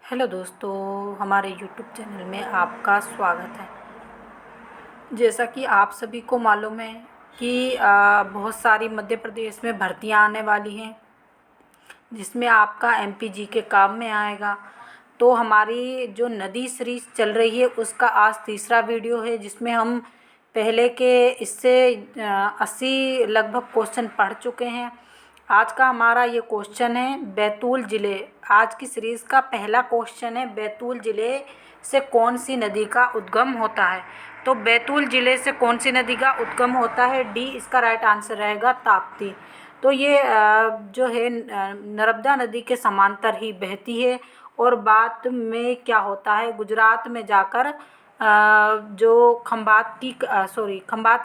Hello दोस्तों, हमारे YouTube channel में आपका स्वागत है। जैसा कि आप सभी को मालूम है कि बहुत सारी मध्य प्रदेश में भर्तियां आने वाली हैं, जिसमें आपका एमपीजी के काम में आएगा। तो हमारी जो नदी सीरीज चल रही है उसका आज तीसरा वीडियो है, जिसमें हम पहले के इससे 80 लगभग क्वेश्चन पढ़ चुके हैं। आज का हमारा ये क्वेश्चन है बैतूल ज़िले। आज की सीरीज़ का पहला क्वेश्चन है बैतूल ज़िले से कौन सी नदी का उद्गम होता है। तो बैतूल ज़िले से कौन सी नदी का उद्गम होता है, डी इसका राइट आंसर रहेगा, ताप्ती। तो ये जो है नर्मदा नदी के समांतर ही बहती है और बाद में क्या होता है, गुजरात में जाकर जो खंबात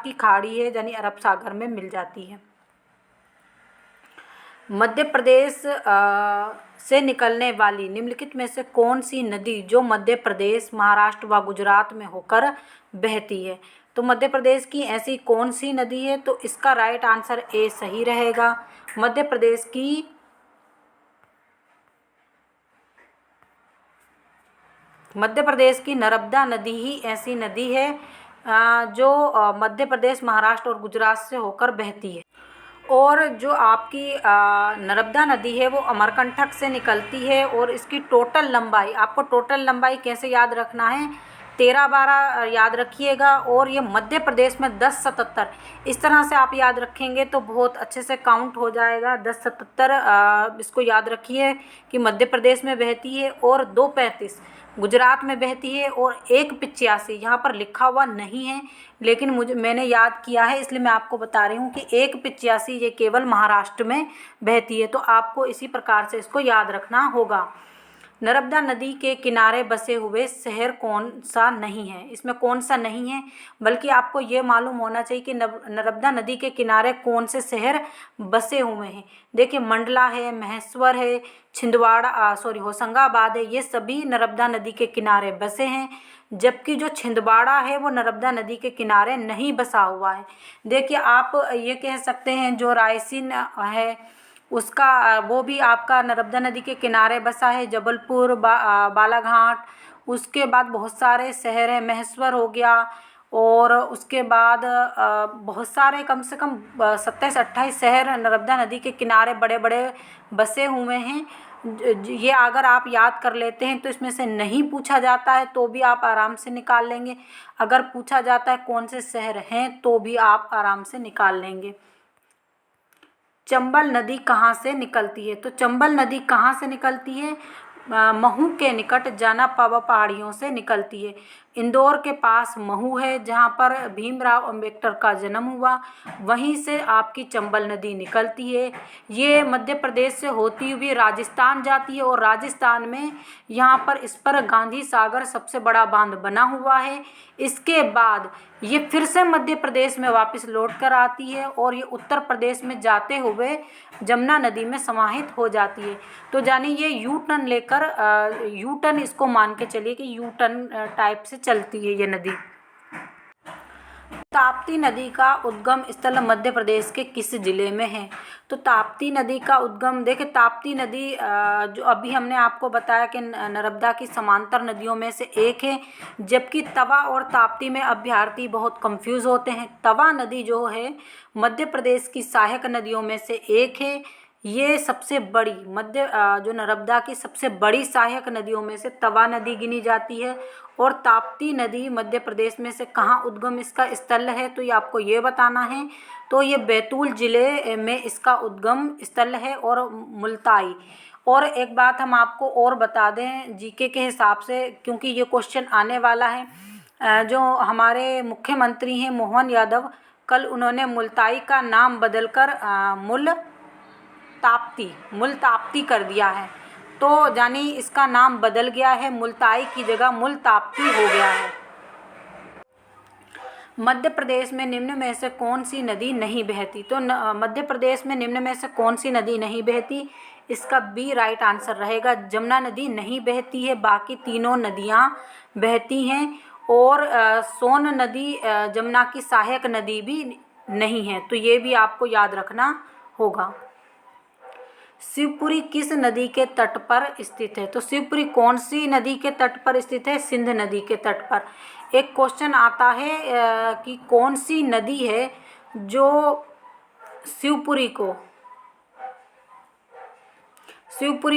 की खाड़ी है यानी अरब सागर में मिल जाती है। मध्य प्रदेश से निकलने वाली निम्नलिखित में से कौन सी नदी जो मध्य प्रदेश, महाराष्ट्र व गुजरात में होकर बहती है। तो मध्य प्रदेश की ऐसी कौन सी नदी है, तो इसका राइट आंसर ए सही रहेगा। मध्य प्रदेश की नर्मदा नदी ही ऐसी नदी है जो मध्य प्रदेश, महाराष्ट्र और गुजरात से होकर बहती है। और जो आपकी नर्मदा नदी है वो अमरकंटक से निकलती है और इसकी टोटल लंबाई, आपको टोटल लंबाई कैसे याद रखना है, 13-12 याद रखिएगा। और ये मध्य प्रदेश में 1077, इस तरह से आप याद रखेंगे तो बहुत अच्छे से काउंट हो जाएगा। 1077 इसको याद रखिए कि मध्य प्रदेश में बहती है, और 235 गुजरात में बहती है, और 185 यहाँ पर लिखा हुआ नहीं है लेकिन मैंने याद किया है, इसलिए मैं आपको बता रही हूँ कि 185 ये केवल महाराष्ट्र में बहती है। तो आपको इसी प्रकार से इसको याद रखना होगा। नर्मदा नदी के किनारे बसे हुए शहर कौन सा नहीं है। इसमें कौन सा नहीं है, बल्कि आपको ये मालूम होना चाहिए कि नर्मदा नदी के किनारे कौन से शहर बसे हुए हैं। देखिए, मंडला है, महेश्वर है, होशंगाबाद है, ये सभी नर्मदा नदी के किनारे बसे हैं। जबकि जो छिंदवाड़ा है वो नर्मदा नदी के किनारे नहीं बसा हुआ है। देखिए, आप ये कह सकते हैं जो रायसीन है उसका वो भी आपका नर्मदा नदी के किनारे बसा है, जबलपुर, बालाघाट। उसके बाद बहुत सारे शहर हैं, महेश्वर हो गया, और उसके बाद बहुत सारे, कम से कम 27-28 शहर नर्मदा नदी के किनारे बड़े बड़े बसे हुए हैं। ये अगर आप याद कर लेते हैं तो इसमें से नहीं पूछा जाता है तो भी आप आराम से निकाल लेंगे। अगर पूछा जाता है कौन से शहर हैं तो भी आप आराम से निकाल लेंगे। चंबल नदी कहाँ से निकलती है। तो चंबल नदी कहाँ से निकलती है, महू के निकट जानापावा पहाड़ियों से निकलती है। इंदौर के पास महू है जहाँ पर भीमराव अंबेडकर का जन्म हुआ, वहीं से आपकी चंबल नदी निकलती है। ये मध्य प्रदेश से होती हुई राजस्थान जाती है, और राजस्थान में यहाँ पर इस पर गांधी सागर सबसे बड़ा बांध बना हुआ है। इसके बाद ये फिर से मध्य प्रदेश में वापस लौट कर आती है और ये उत्तर प्रदेश में जाते हुए जमुना नदी में समाहित हो जाती है। तो यानी ये यू टर्न लेकर यू टर्न इसको मान के चलिए कि यू टर्न टाइप से चलती है ये नदी। ताप्ती नदी का उद्गम स्थल मध्य प्रदेश के किस जिले में है। तो ताप्ती नदी का उद्गम, देखिए ताप्ती नदी जो अभी हमने आपको बताया कि नर्मदा की समांतर नदियों में से एक है, जबकि तवा और ताप्ती में अभ्यर्थी बहुत कंफ्यूज होते हैं। तवा नदी जो है मध्य प्रदेश की सहायक नदियों में से एक है। ये सबसे बड़ी जो नर्मदा की सबसे बड़ी सहायक नदियों में से तवा नदी गिनी जाती है। और ताप्ती नदी मध्य प्रदेश में से कहाँ उद्गम इसका स्थल है, तो ये आपको ये बताना है। तो ये बैतूल ज़िले में इसका उद्गम स्थल है, और मुल्ताई। और एक बात हम आपको और बता दें जीके के हिसाब से, क्योंकि ये क्वेश्चन आने वाला है। जो हमारे मुख्यमंत्री हैं मोहन यादव, कल उन्होंने मुल्ताई का नाम बदलकर मुल्ताप्ती कर दिया है। तो यानी इसका नाम बदल गया है, मुल्ताई की जगह मुल्ताप्ती हो गया है। मध्य प्रदेश में निम्न में से कौन सी नदी नहीं बहती। तो मध्य प्रदेश में निम्न में से कौन सी नदी नहीं बहती, इसका बी राइट आंसर रहेगा। जमुना नदी नहीं बहती है, बाकी तीनों नदियाँ बहती हैं। और सोन नदी जमुना की सहायक नदी भी नहीं है, तो ये भी आपको याद रखना होगा। शिवपुरी किस नदी के तट पर स्थित है? तो शिवपुरी कौन सी नदी के तट पर स्थित है? सिंध नदी के तट पर। एक क्वेश्चन आता है कि कौन सी नदी है जो शिवपुरी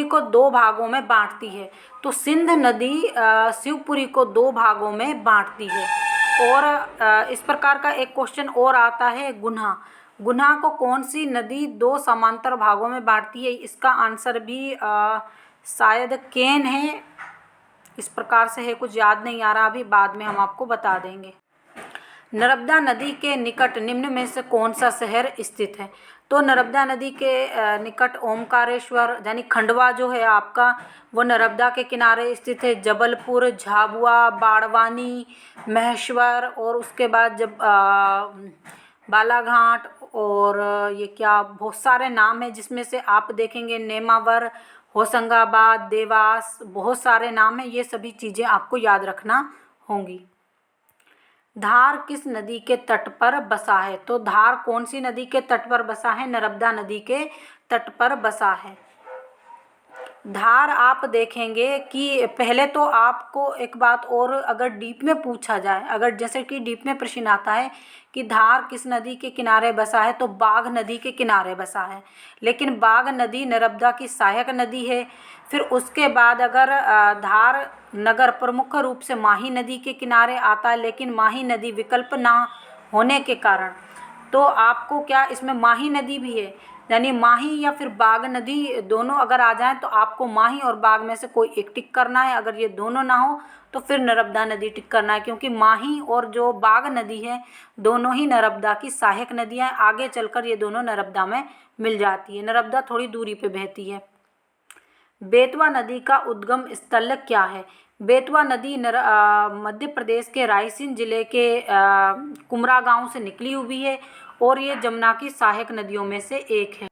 को दो भागों में बांटती है? तो सिंध नदी शिवपुरी को दो भागों में बांटती है। और इस प्रकार का एक क्वेश्चन और आता है, गुन्हा को कौन सी नदी दो समांतर भागों में बांटती है? इसका आंसर भी शायद केन है, इस प्रकार से है, कुछ याद नहीं आ रहा अभी, बाद में हम आपको बता देंगे। नर्मदा नदी के निकट निम्न में से कौन सा शहर स्थित है? तो नर्मदा नदी के निकट ओमकारेश्वर यानी खंडवा जो है आपका, वो नर्मदा के किनारे स्थित है। जबलपुर, झाबुआ, बाड़वानी, महेश्वर, और उसके बाद जब बालाघाट, और ये क्या बहुत सारे नाम हैं जिसमें से आप देखेंगे नेमावर, होशंगाबाद, देवास, बहुत सारे नाम हैं। ये सभी चीज़ें आपको याद रखना होंगी। धार किस नदी के तट पर बसा है? तो धार कौन सी नदी के तट पर बसा है? नर्मदा नदी के तट पर बसा है। धार आप देखेंगे कि पहले तो आपको एक बात और, अगर डीप में पूछा जाए, अगर जैसे कि डीप में प्रश्न आता है कि धार किस नदी के किनारे बसा है, तो बाघ नदी के किनारे बसा है। लेकिन बाघ नदी नर्मदा की सहायक नदी है। फिर उसके बाद अगर धार नगर प्रमुख रूप से माही नदी के किनारे आता है, लेकिन माही नदी विकल्प ना होने के कारण, तो आपको क्या इसमें माही नदी भी है, यानी माही या फिर बाघ नदी दोनों अगर आ जाएं तो आपको माही और बाघ में से कोई एक टिक करना है। अगर ये दोनों ना हो तो फिर नर्मदा नदी टिक करना है, क्योंकि माही और जो बाघ नदी है दोनों ही नर्मदा की सहायक नदियाँ हैं। आगे चलकर ये दोनों नर्मदा में मिल जाती है। नर्मदा थोड़ी दूरी पे बहती है। बेतवा नदी का उद्गम स्थल क्या है? बेतवा नदी मध्य प्रदेश के रायसेन जिले के कुमरा गांव से निकली हुई है, और ये जमुना की सहायक नदियों में से एक है।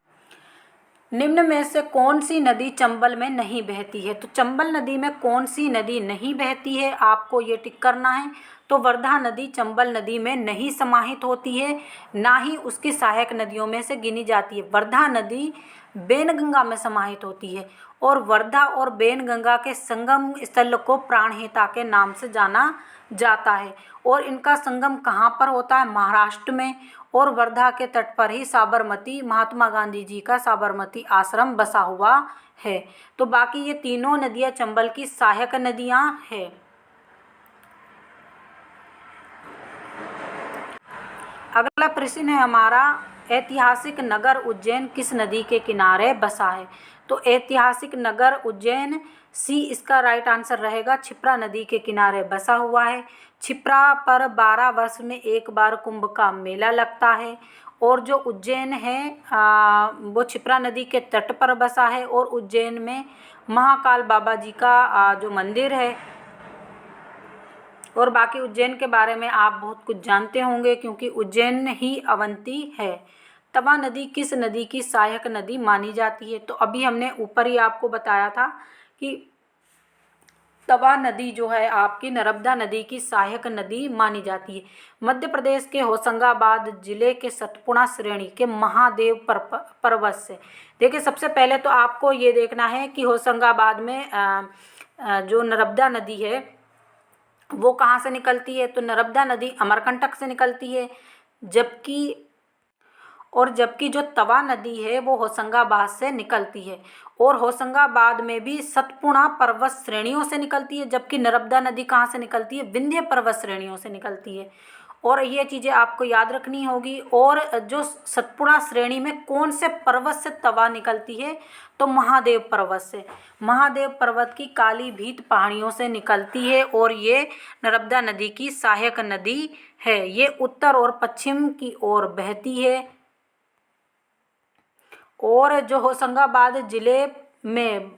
निम्न में से कौन सी नदी चंबल में नहीं बहती है? तो चंबल नदी में कौन सी नदी नहीं बहती है, आपको ये टिक करना है। तो वर्धा नदी चंबल नदी में नहीं समाहित होती है, ना ही उसकी सहायक नदियों में से गिनी जाती है। वर्धा नदी बेनगंगा में समाहित होती है, और वर्धा और बेनगंगा के संगम स्थल को प्राणहिता के नाम से जाना जाता है। और इनका संगम कहाँ पर होता है? महाराष्ट्र में। और वर्धा के तट पर ही साबरमती, महात्मा गांधी जी का साबरमती आश्रम बसा हुआ है। तो बाकी ये तीनों नदियाँ चंबल की सहायक नदियाँ हैं। अगला प्रश्न है हमारा, ऐतिहासिक नगर उज्जैन किस नदी के किनारे बसा है? तो ऐतिहासिक नगर उज्जैन सी इसका राइट आंसर रहेगा, क्षिप्रा नदी के किनारे बसा हुआ है। क्षिप्रा पर 12 वर्ष में एक बार कुंभ का मेला लगता है, और जो उज्जैन है वो क्षिप्रा नदी के तट पर बसा है। और उज्जैन में महाकाल बाबा जी का जो मंदिर है, और बाकी उज्जैन के बारे में आप बहुत कुछ जानते होंगे, क्योंकि उज्जैन ही अवंती है। तवा नदी किस नदी की सहायक नदी मानी जाती है? तो अभी हमने ऊपर ही आपको बताया था कि तवा नदी जो है आपकी नर्मदा नदी की सहायक नदी मानी जाती है। मध्य प्रदेश के होशंगाबाद जिले के सतपुड़ा श्रेणी के महादेव पर्वत से, देखिए सबसे पहले तो आपको ये देखना है कि होशंगाबाद में जो नर्मदा नदी है वो कहाँ से निकलती है? तो नर्मदा नदी अमरकंटक से निकलती है, जबकि जो तवा नदी है वो होशंगाबाद से निकलती है। और होशंगाबाद में भी सतपुड़ा पर्वत श्रेणियों से निकलती है, जबकि नर्मदा नदी कहाँ से निकलती है? विंध्य पर्वत श्रेणियों से निकलती है। और ये चीज़ें आपको याद रखनी होगी। और जो सतपुड़ा श्रेणी में कौन से पर्वत से तवा निकलती है? तो महादेव पर्वत से। महादेव पर्वत की काली भीत पहाड़ियों से निकलती है, और ये नर्मदा नदी की सहायक नदी है। ये उत्तर और पश्चिम की ओर बहती है। और जो होशंगाबाद ज़िले में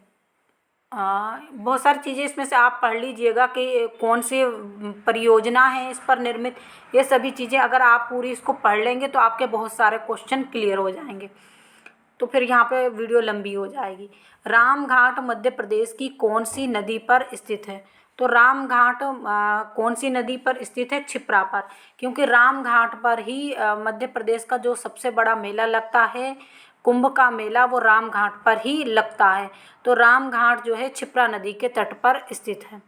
बहुत सारी चीज़ें इसमें से आप पढ़ लीजिएगा कि कौन सी परियोजना है इस पर निर्मित। ये सभी चीज़ें अगर आप पूरी इसको पढ़ लेंगे तो आपके बहुत सारे क्वेश्चन क्लियर हो जाएंगे, तो फिर यहाँ पे वीडियो लंबी हो जाएगी। रामघाट मध्य प्रदेश की कौन सी नदी पर स्थित है? तो रामघाट कौन सी नदी पर स्थित है? क्षिप्रा पर, क्योंकि रामघाट पर ही मध्य प्रदेश का जो सबसे बड़ा मेला लगता है कुंभ का मेला वो राम घाट पर ही लगता है। तो राम घाट जो है क्षिप्रा नदी के तट पर स्थित है।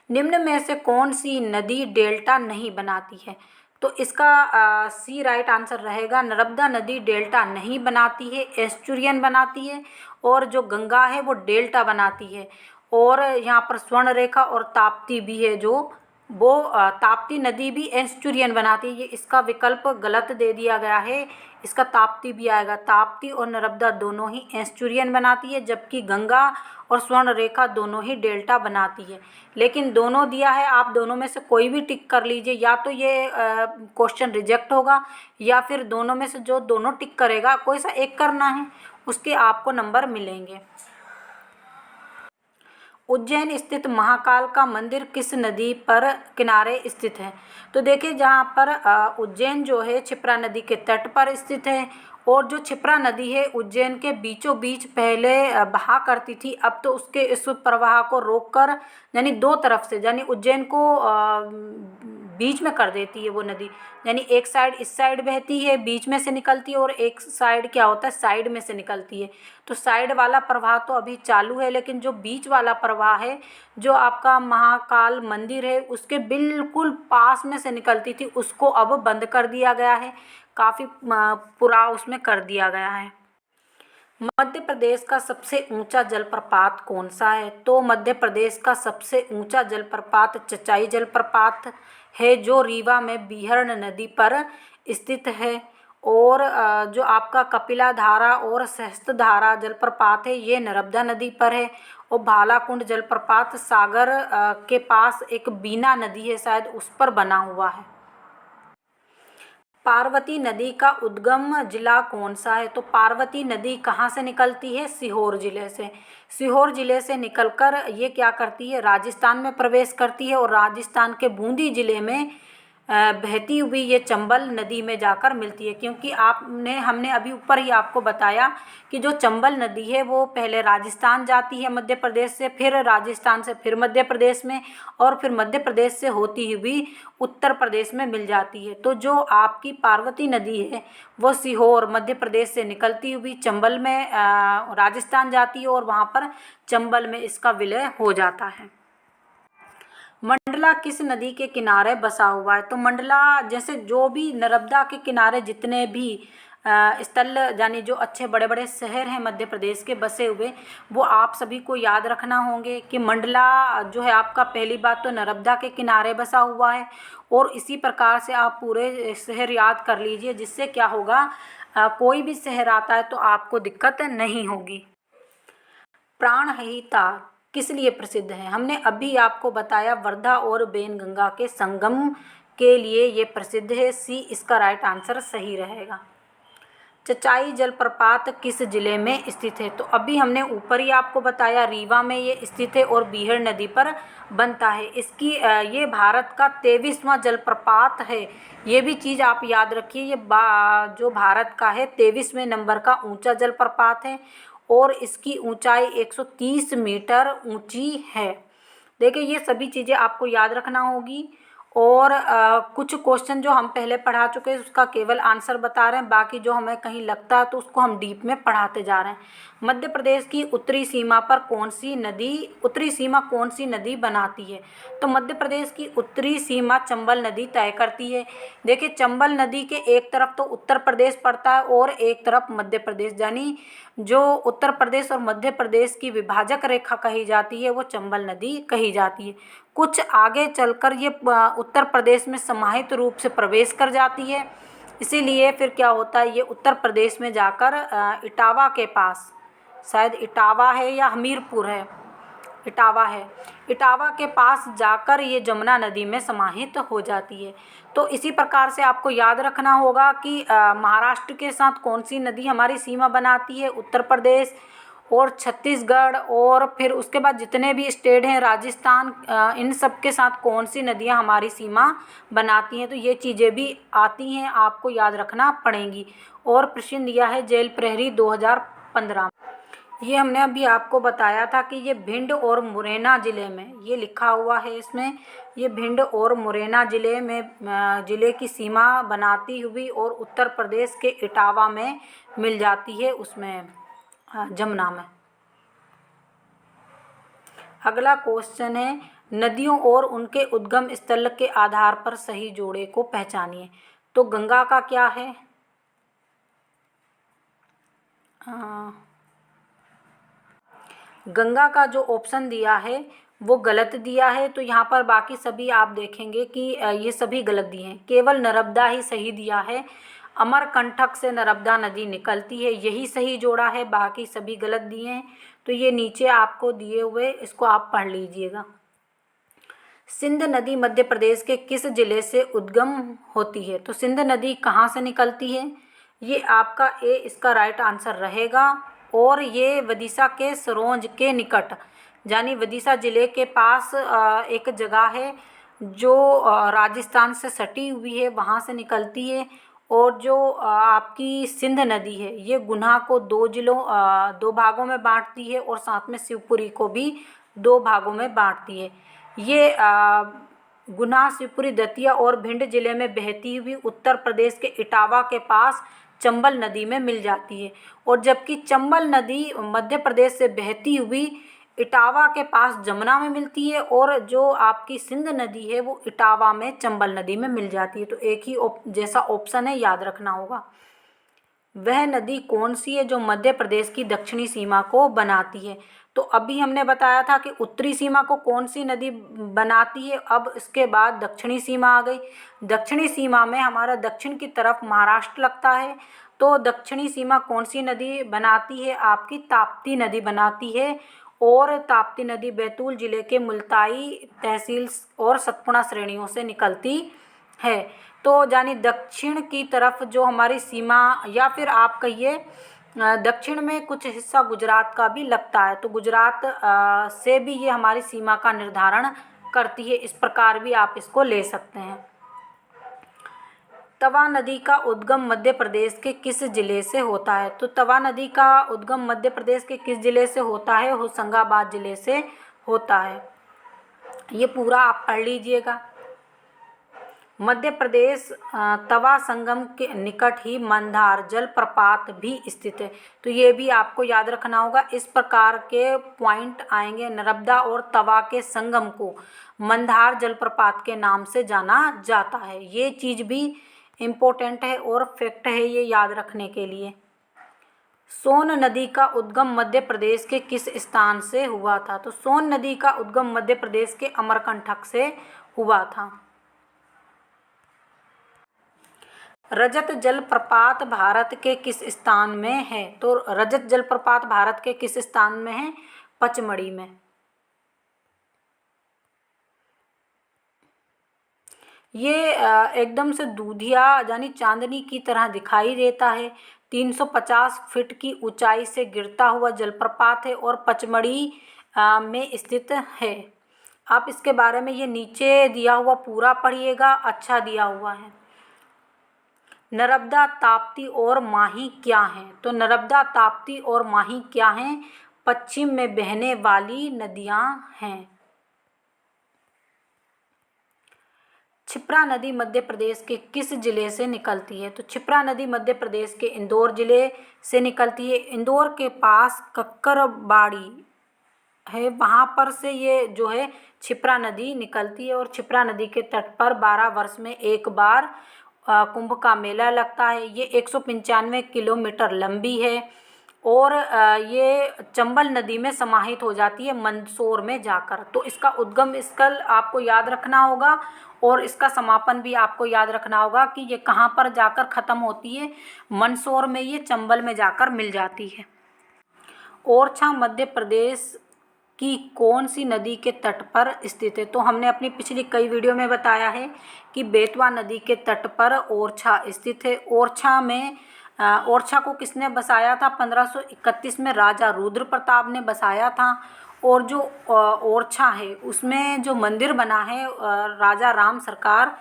निम्न में से कौन सी नदी डेल्टा नहीं बनाती है? तो इसका सी राइट आंसर रहेगा। नर्मदा नदी डेल्टा नहीं बनाती है, एस्चुरियन बनाती है। और जो गंगा है वो डेल्टा बनाती है। और यहाँ पर स्वर्ण रेखा और ताप्ती भी है, जो वो ताप्ती नदी भी एस्चुरियन बनाती है। ये इसका विकल्प गलत दे दिया गया है, इसका ताप्ती भी आएगा। ताप्ती और नर्मदा दोनों ही एस्चुरियन बनाती है, जबकि गंगा और स्वर्ण रेखा दोनों ही डेल्टा बनाती है। लेकिन दोनों दिया है, आप दोनों में से कोई भी टिक कर लीजिए, या तो ये क्वेश्चन रिजेक्ट होगा, या फिर दोनों में से जो दोनों टिक करेगा कोई सा एक करना है, उसके आपको नंबर मिलेंगे। उज्जैन स्थित महाकाल का मंदिर किस नदी पर किनारे स्थित है? तो देखिए, जहाँ पर उज्जैन जो है क्षिप्रा नदी के तट पर स्थित है। और जो क्षिप्रा नदी है उज्जैन के बीचों बीच पहले बहा करती थी, अब तो उसके इस प्रवाह को रोककर, यानी दो तरफ से, यानी उज्जैन को बीच में कर देती है वो नदी। यानी एक साइड इस साइड बहती है, बीच में से निकलती है, और एक साइड क्या होता है, साइड में से निकलती है। तो साइड वाला प्रवाह तो अभी चालू है, लेकिन जो बीच वाला प्रवाह है, जो आपका महाकाल मंदिर है उसके बिल्कुल पास में से निकलती थी, उसको अब बंद कर दिया गया है, काफ़ी पूरा उसमें कर दिया गया है। मध्य प्रदेश का सबसे ऊंचा जलप्रपात कौन सा है? तो मध्य प्रदेश का सबसे ऊंचा जलप्रपात चचाई जलप्रपात है, जो रीवा में बीहड़ नदी पर स्थित है। और जो आपका कपिला धारा और सहस्त्रधारा जलप्रपात है, ये नर्मदा नदी पर है। और भालाकुंड जलप्रपात सागर के पास एक बीना नदी है, शायद उस पर बना हुआ है। पार्वती नदी का उद्गम जिला कौन सा है? तो पार्वती नदी कहाँ से निकलती है? सीहोर जिले से। सीहोर जिले से निकलकर ये क्या करती है, राजस्थान में प्रवेश करती है, और राजस्थान के बूंदी जिले में बहती हुई ये चंबल नदी में जाकर मिलती है। क्योंकि हमने अभी ऊपर ही आपको बताया कि जो चंबल नदी है वो पहले राजस्थान जाती है मध्य प्रदेश से, फिर राजस्थान से फिर मध्य प्रदेश में, और फिर मध्य प्रदेश से होती हुई उत्तर प्रदेश में मिल जाती है। तो जो आपकी पार्वती नदी है वो सीहोर मध्य प्रदेश से निकलती हुई चंबल में राजस्थान जाती है, और वहाँ पर चंबल में इसका विलय हो जाता है। मंडला किस नदी के किनारे बसा हुआ है? तो मंडला, जैसे जो भी नर्मदा के किनारे जितने भी स्थल, यानी जो अच्छे बड़े बड़े शहर हैं मध्य प्रदेश के बसे हुए, वो आप सभी को याद रखना होंगे कि मंडला जो है आपका, पहली बात तो नर्मदा के किनारे बसा हुआ है। और इसी प्रकार से आप पूरे शहर याद कर लीजिए, जिससे क्या होगा, कोई भी शहर आता है तो आपको दिक्कत नहीं होगी। प्राणहिता किस लिए प्रसिद्ध है? हमने अभी आपको बताया, वर्धा और बेनगंगा के संगम के लिए ये प्रसिद्ध है। सी इसका राइट आंसर सही रहेगा। चचाई जलप्रपात किस जिले में स्थित है? तो अभी हमने ऊपर ही आपको बताया, रीवा में ये स्थित है और बीहड़ नदी पर बनता है। ये भारत का 23वां जलप्रपात है। ये भी चीज़ आप याद रखिए, ये जो भारत का है 23वें नंबर का ऊंचा जलप्रपात है, और इसकी ऊंचाई 130 मीटर ऊंची है। देखिए, ये सभी चीज़ें आपको याद रखना होगी। और कुछ क्वेश्चन जो हम पहले पढ़ा चुके हैं उसका केवल आंसर बता रहे हैं, बाकी जो हमें कहीं लगता है तो उसको हम डीप में पढ़ाते जा रहे हैं। मध्य प्रदेश की उत्तरी सीमा पर उत्तरी सीमा कौन सी नदी बनाती है? तो मध्य प्रदेश की उत्तरी सीमा चंबल नदी तय करती है। देखिए, चंबल नदी के एक तरफ तो उत्तर प्रदेश पड़ता है और एक तरफ मध्य प्रदेश, यानी जो उत्तर प्रदेश और मध्य प्रदेश की विभाजक रेखा कही जाती है वो चंबल नदी कही जाती है। कुछ आगे चलकर ये उत्तर प्रदेश में समाहित रूप से प्रवेश कर जाती है, इसीलिए फिर क्या होता है, ये उत्तर प्रदेश में जाकर इटावा के पास, शायद इटावा है या हमीरपुर है, इटावा है, इटावा के पास जाकर ये जमुना नदी में समाहित हो जाती है। तो इसी प्रकार से आपको याद रखना होगा कि महाराष्ट्र के साथ कौन सी नदी हमारी सीमा बनाती है, उत्तर प्रदेश और छत्तीसगढ़, और फिर उसके बाद जितने भी स्टेट हैं, राजस्थान, इन सब के साथ कौन सी नदियां हमारी सीमा बनाती हैं। तो ये चीज़ें भी आती हैं, आपको याद रखना पड़ेंगी। और प्रश्न दिया है जेल प्रहरी 2015। ये हमने अभी आपको बताया था कि ये भिंड और मुरैना ज़िले में, ये लिखा हुआ है इसमें, ये भिंड और मुरैना ज़िले में ज़िले की सीमा बनाती हुई और उत्तर प्रदेश के इटावा में मिल जाती है, उसमें जमुना में। अगला क्वेश्चन है, नदियों और उनके उद्गम स्थल के आधार पर सही जोड़े को पहचानिए। तो गंगा का क्या है? गंगा का जो ऑप्शन दिया है वो गलत दिया है, तो यहाँ पर बाकी सभी आप देखेंगे कि ये सभी गलत दिए हैं, केवल नर्मदा ही सही दिया है। अमरकंटक से नर्मदा नदी निकलती है, यही सही जोड़ा है, बाकी सभी गलत दिए हैं। तो ये नीचे आपको दिए हुए, इसको आप पढ़ लीजिएगा। सिंध नदी मध्य प्रदेश के किस जिले से उद्गम होती है? तो सिंध नदी कहाँ से निकलती है? ये आपका ए इसका राइट आंसर रहेगा। और ये विदिशा के सरोंज के निकट, यानी विदिशा जिले के पास एक जगह है जो राजस्थान से सटी हुई है, वहाँ से निकलती है। और जो आपकी सिंध नदी है, ये गुना को दो भागों में बांटती है और साथ में शिवपुरी को भी 2 भागों में बांटती है। ये गुना, शिवपुरी, दतिया और भिंड जिले में बहती हुई उत्तर प्रदेश के इटावा के पास चंबल नदी में मिल जाती है। और जबकि चंबल नदी मध्य प्रदेश से बहती हुई इटावा के पास जमुना में मिलती है, और जो आपकी सिंध नदी है वो इटावा में चंबल नदी में मिल जाती है। तो एक ही जैसा ऑप्शन है, याद रखना होगा। वह नदी कौन सी है जो मध्य प्रदेश की दक्षिणी सीमा को बनाती है? तो अभी हमने बताया था कि उत्तरी सीमा को कौन सी नदी बनाती है, अब इसके बाद दक्षिणी सीमा आ गई। दक्षिणी सीमा में हमारा दक्षिण की तरफ महाराष्ट्र लगता है, तो दक्षिणी सीमा कौन सी नदी बनाती है? आपकी ताप्ती नदी बनाती है। और ताप्ती नदी बैतूल जिले के मुल्ताई तहसील और सतपुड़ा श्रेणियों से निकलती है। तो यानी दक्षिण की तरफ जो हमारी सीमा, या फिर आप कहिए दक्षिण में कुछ हिस्सा गुजरात का भी लगता है, तो गुजरात से भी ये हमारी सीमा का निर्धारण करती है। इस प्रकार भी आप इसको ले सकते हैं। तवा नदी का उद्गम मध्य प्रदेश के किस जिले से होता है? तो तवा नदी का उद्गम मध्य प्रदेश के किस जिले से होता है? होशंगाबाद जिले से होता है। ये पूरा आप पढ़ लीजिएगा। मध्य प्रदेश तवा संगम के निकट ही मंदार जलप्रपात भी स्थित है, तो ये भी आपको याद रखना होगा। इस प्रकार के पॉइंट आएंगे। नर्मदा और तवा के संगम को मंदार जलप्रपात के नाम से जाना जाता है। ये चीज़ भी इम्पोर्टेंट है और फैक्ट है, ये याद रखने के लिए। सोन नदी का उद्गम मध्य प्रदेश के किस स्थान से हुआ था? तो सोन नदी का उद्गम मध्य प्रदेश के अमरकंटक से हुआ था। रजत जलप्रपात भारत के किस स्थान में है? तो रजत जलप्रपात भारत के किस स्थान में है? पचमढ़ी में। ये एकदम से दूधिया यानी चांदनी की तरह दिखाई देता है। 350 फीट की ऊंचाई से गिरता हुआ जलप्रपात है और पचमढ़ी में स्थित है। आप इसके बारे में ये नीचे दिया हुआ पूरा पढ़िएगा, अच्छा दिया हुआ है। नर्मदा, ताप्ती और माही क्या हैं? तो नर्मदा, ताप्ती और माही क्या हैं? पश्चिम में बहने वाली नदियां हैं। क्षिप्रा नदी मध्य प्रदेश के किस जिले से निकलती है? तो क्षिप्रा नदी मध्य प्रदेश के इंदौर जिले से निकलती है। इंदौर के पास कक्करबाड़ी है, वहाँ पर से ये जो है क्षिप्रा नदी निकलती है। और क्षिप्रा नदी के तट पर 12 वर्ष में एक बार कुंभ का मेला लगता है। ये 195 किलोमीटर लंबी है और ये चंबल नदी में समाहित हो जाती है मंदसौर में जाकर। तो इसका उद्गम स्थल आपको याद रखना होगा और इसका समापन भी आपको याद रखना होगा कि ये कहाँ पर जाकर ख़त्म होती है। मंदसौर में ये चंबल में जाकर मिल जाती है। ओरछा मध्य प्रदेश की कौन सी नदी के तट पर स्थित है? तो हमने अपनी पिछली कई वीडियो में बताया है कि बेतवा नदी के तट पर ओरछा स्थित है। ओरछा को किसने बसाया था? 1531 में राजा रुद्र प्रताप ने बसाया था। और जो ओरछा है उसमें जो मंदिर बना है राजा राम सरकार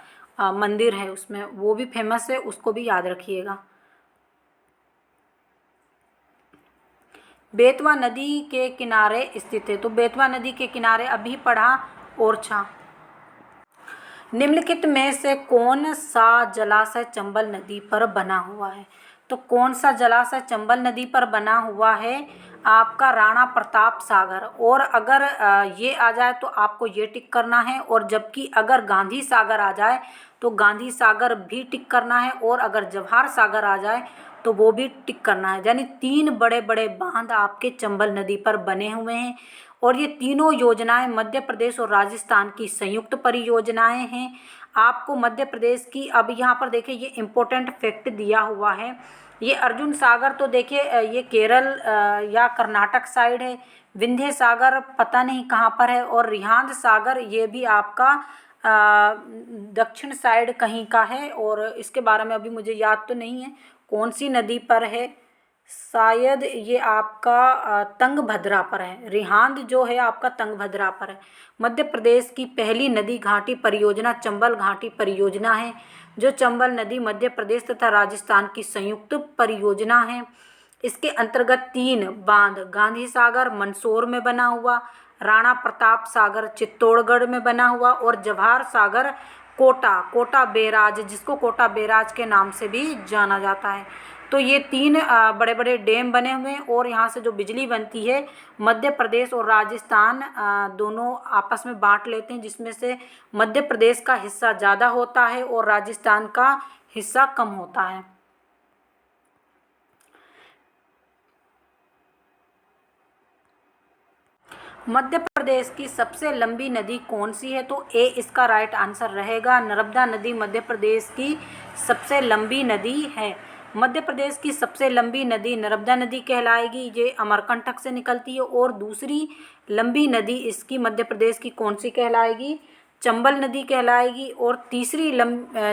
मंदिर है उसमें, वो भी फेमस है, उसको भी याद रखिएगा। बेतवा नदी के किनारे स्थित है। तो बेतवा नदी के किनारे अभी पढ़ा ओरछा। निम्नलिखित में से कौन सा जलाशय चंबल नदी पर बना हुआ है? तो कौन सा जलाशय चंबल नदी पर बना हुआ है? आपका राणा प्रताप सागर। और अगर ये आ जाए तो आपको ये टिक करना है, और जबकि अगर गांधी सागर आ जाए तो गांधी सागर भी टिक करना है, और अगर जवाहर सागर आ जाए तो वो भी टिक करना है। यानी 3 बड़े बड़े बांध आपके चंबल नदी पर बने हुए हैं, और ये तीनों योजनाएं मध्य प्रदेश और राजस्थान की संयुक्त परियोजनाएं हैं। आपको मध्य प्रदेश की, अब यहाँ पर देखिए ये इम्पोर्टेंट फैक्ट दिया हुआ है। ये अर्जुन सागर तो देखिए ये केरल या कर्नाटक साइड है। विंध्य सागर पता नहीं कहाँ पर है, और रिहांद सागर ये भी आपका दक्षिण साइड कहीं का है, और इसके बारे में अभी मुझे याद तो नहीं है कौन सी नदी पर है। शायद ये आपका तंगभद्रा पर है। रिहांद जो है आपका तंगभद्रा पर है। मध्य प्रदेश की पहली नदी घाटी परियोजना चंबल घाटी परियोजना है, जो चंबल नदी मध्य प्रदेश तथा राजस्थान की संयुक्त परियोजना है। इसके अंतर्गत 3 बांध गांधी सागर मंदसौर में बना हुआ, राणा प्रताप सागर चित्तौड़गढ़ में बना हुआ, और जवाहर सागर कोटा बैराज, जिसको कोटा बैराज के नाम से भी जाना जाता है। तो ये 3 बड़े बड़े डैम बने हुए हैं, और यहाँ से जो बिजली बनती है मध्य प्रदेश और राजस्थान दोनों आपस में बांट लेते हैं, जिसमें से मध्य प्रदेश का हिस्सा ज़्यादा होता है और राजस्थान का हिस्सा कम होता है। मध्य प्रदेश की सबसे लंबी नदी कौन सी है? तो ए इसका राइट आंसर रहेगा। नर्मदा नदी मध्य प्रदेश की सबसे लंबी नदी है। मध्य प्रदेश की सबसे लंबी नदी नर्मदा नदी कहलाएगी। ये अमरकंटक से निकलती है। और दूसरी लंबी नदी इसकी मध्य प्रदेश की कौन सी कहलाएगी? चंबल नदी कहलाएगी। और तीसरी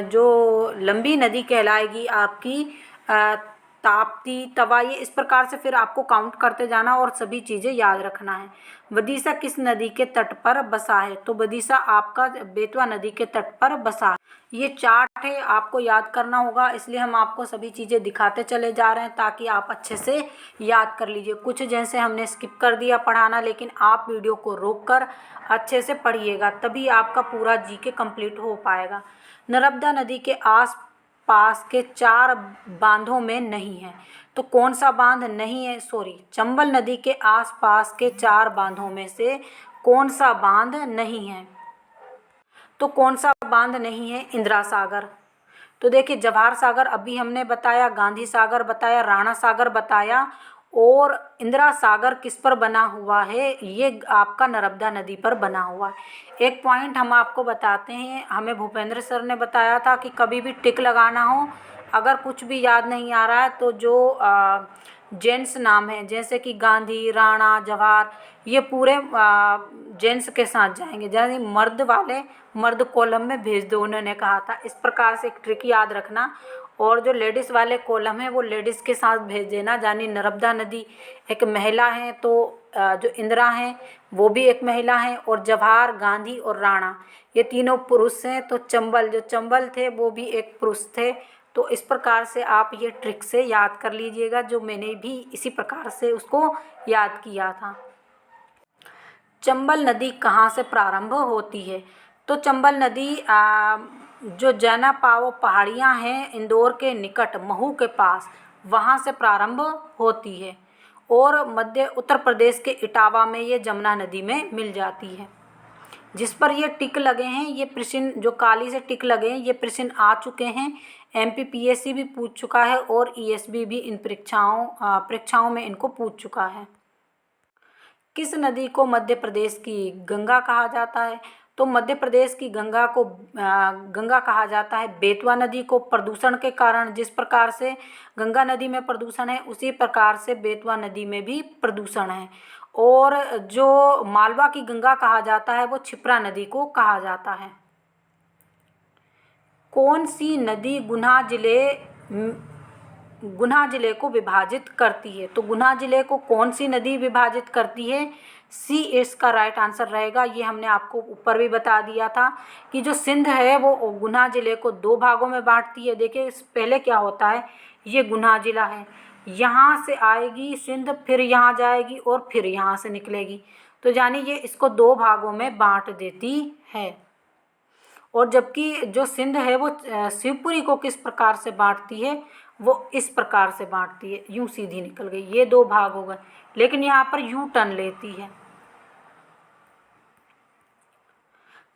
जो लंबी नदी कहलाएगी आपकी ताप्ती, तवा। ये इस प्रकार से फिर आपको काउंट करते जाना और सभी चीज़ें याद रखना है। विदिशा किस नदी के तट पर बसा है? तो विदिशा आपका बेतवा नदी के तट पर बसा है। ये चार्ट है, आपको याद करना होगा, इसलिए हम आपको सभी चीज़ें दिखाते चले जा रहे हैं ताकि आप अच्छे से याद कर लीजिए। कुछ जैसे हमने स्किप कर दिया पढ़ाना, लेकिन आप वीडियो को रोककर अच्छे से पढ़िएगा, तभी आपका पूरा जीके कंप्लीट हो पाएगा। नर्मदा नदी के आस पास के 4 बांधों में नहीं है। तो कौन सा बांध नहीं है? चंबल नदी के आसपास के 4 बांधों में से कौन सा बांध नहीं है? तो कौन सा बांध नहीं है? इंदिरा सागर। तो देखिए जवाहर सागर अभी हमने बताया, गांधी सागर बताया, राणा सागर बताया, और इंदिरा सागर किस पर बना हुआ है? ये आपका नर्मदा नदी पर बना हुआ है। एक पॉइंट हम आपको बताते हैं, हमें भूपेंद्र सर ने बताया था कि कभी भी टिक लगाना हो, अगर कुछ भी याद नहीं आ रहा है तो जो जेंट्स नाम है जैसे कि गांधी, राणा, जवाहर, ये पूरे जेंट्स के साथ जाएंगे, जैसे मर्द वाले मर्द कॉलम में भेज दो, उन्होंने कहा था। इस प्रकार से एक ट्रिक याद रखना। और जो लेडीज़ वाले कॉलम है वो लेडीज़ के साथ भेज देना। यानी नर्मदा नदी एक महिला है, तो जो इंदिरा हैं वो भी एक महिला हैं, और जवाहर, गांधी और राणा ये तीनों पुरुष हैं। तो जो चंबल थे वो भी एक पुरुष थे। तो इस प्रकार से आप ये ट्रिक से याद कर लीजिएगा, जो मैंने भी इसी प्रकार से उसको याद किया था। चंबल नदी कहाँ से प्रारंभ होती है? तो चंबल नदी जो जैना पावो पहाड़ियाँ हैं इंदौर के निकट महू के पास, वहाँ से प्रारंभ होती है, और उत्तर प्रदेश के इटावा में ये जमुना नदी में मिल जाती है। जिस पर ये टिक लगे हैं, ये प्रश्न जो काली से टिक लगे हैं, ये प्रश्न आ चुके हैं। MPPSC भी पूछ चुका है, और ESB भी इन परीक्षाओं में इनको पूछ चुका है। किस नदी को मध्य प्रदेश की गंगा कहा जाता है? तो मध्य प्रदेश की गंगा को गंगा कहा जाता है बेतवा नदी को। प्रदूषण के कारण, जिस प्रकार से गंगा नदी में प्रदूषण है उसी प्रकार से बेतवा नदी में भी प्रदूषण है। और जो मालवा की गंगा कहा जाता है वो क्षिप्रा नदी को कहा जाता है। कौन सी नदी गुना जिले को विभाजित करती है? तो गुना जिले को कौन सी नदी विभाजित करती है? सी इसका राइट आंसर रहेगा। ये हमने आपको ऊपर भी बता दिया था कि जो सिंध है वो गुना जिले को 2 भागों में बांटती है। देखिए पहले क्या होता है, ये गुना जिला है, यहाँ से आएगी सिंध, फिर यहाँ जाएगी और फिर यहाँ से निकलेगी। तो यानी ये इसको 2 भागों में बांट देती है। और जबकि जो सिंध है वो शिवपुरी को किस प्रकार से बांटती है, वो इस प्रकार से बांटती है, यूँ सीधी निकल गई, ये 2 भाग हो गए, लेकिन यहाँ पर यू टर्न लेती है।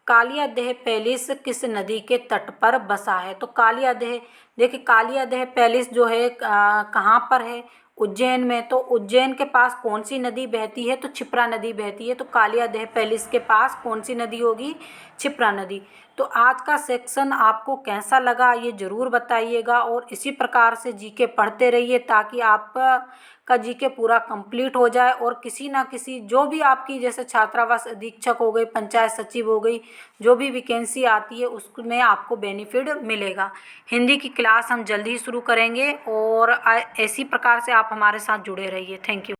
कालियादेह पैलेस किस नदी के तट पर बसा है? तो कालियादेह, देखिए कालियादेह पैलेस जो है कहाँ पर है? उज्जैन में। तो उज्जैन के पास कौन सी नदी बहती है? तो क्षिप्रा नदी बहती है। तो कालियादेह पैलेस के पास कौन सी नदी होगी? क्षिप्रा नदी। तो आज का सेक्शन आपको कैसा लगा ये ज़रूर बताइएगा, और इसी प्रकार से जीके पढ़ते रहिए ताकि आपका जीके पूरा कंप्लीट हो जाए, और किसी ना किसी जो भी आपकी जैसे छात्रावास अधीक्षक हो गई, पंचायत सचिव हो गई, जो भी वैकेंसी आती है उसमें आपको बेनिफिट मिलेगा। हिंदी की क्लास हम जल्दी ही शुरू करेंगे, और ऐसी प्रकार से आप हमारे साथ जुड़े रहिए। Thank you.